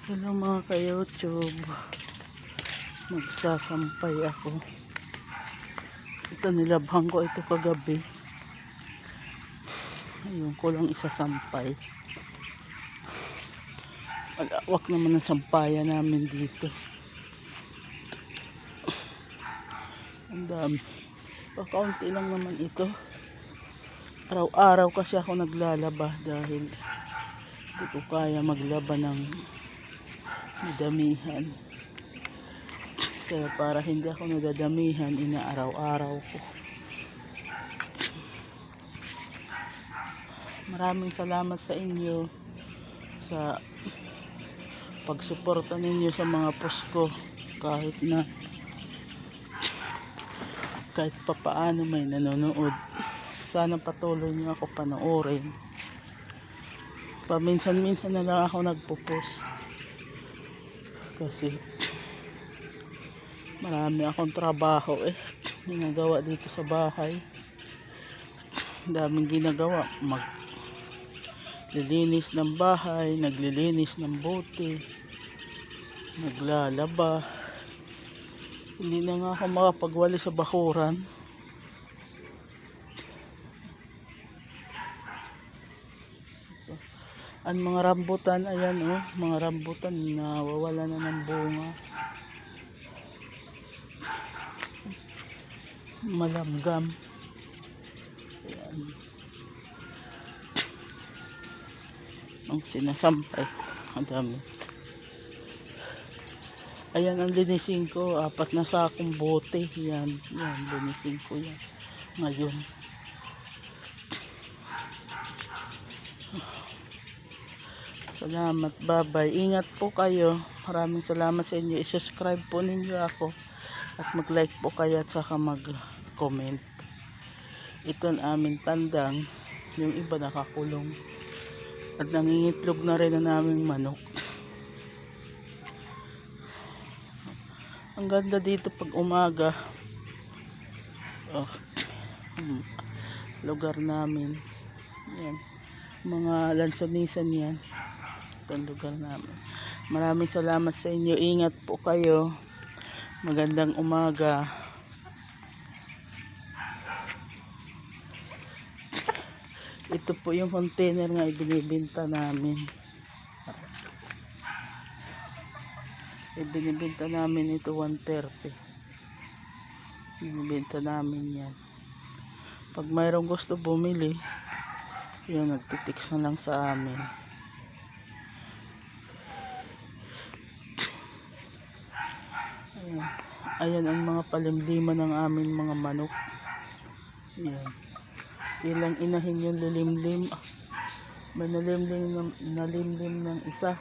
Hello mga ka-YouTube, magsasampay ako. Ito nilabhan ko ito kagabi, ayun ko lang isasampay. Malawak naman ang sampayan namin dito, ang dami. Pakaunti lang naman ito. Araw-araw kasi ako naglalaba dahil hindi ko kaya maglaba ng madamihan. Kaya para hindi ako nadadamihan, inaaraw-araw ko. Maraming salamat sa inyo sa pagsuporta ninyo sa mga post ko, kahit papaano may nanonood. Sana patuloy niyo ako panoorin. Paminsan-minsan na lang ako nagpo-post kasi marami akong trabaho ginagawa dito sa bahay. Daming ginagawa, maglilinis ng bahay, naglilinis ng bote, naglalaba. Hindi na nga ako makapagwali sa bakuran. Ang mga rambutan, ayan mga rambutan nawawala na ng bunga. Malanggam. Ayan. Ang sinasampay, ang dami. Ayan ang linisin ko, 4 na sakong bote. Yan linisin ko yan ngayon. Salamat, bye-bye. Ingat po kayo. Maraming salamat sa inyo. I-subscribe po ninyo ako at mag-like po kayo at saka mag-comment. Ito ang aming tandang. Yung iba nakakulong. At nangingitlog na rin ang aming manok. Ang ganda dito pag umaga. Lugar namin. Yan. Mga lansonisan yan. Ang lugar namin. Maraming salamat sa inyo. Ingat po kayo. Magandang umaga. Ito po yung container nga ibinibenta namin. Ibinibenta namin ito 130. Ibinibenta namin yan. Pag mayroong gusto bumili, yun, nagtitix na lang sa amin. Ayan ang mga palimliman ng aming mga manok. Ayan. Ilang inahin yung lilimlim. May nalimlim ng isa.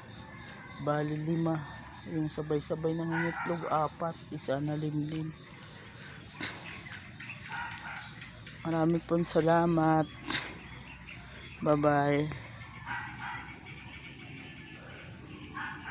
Bali 5. Yung sabay-sabay ng itlog 4. Isa nalimlim. Maraming pong salamat. Bye-bye.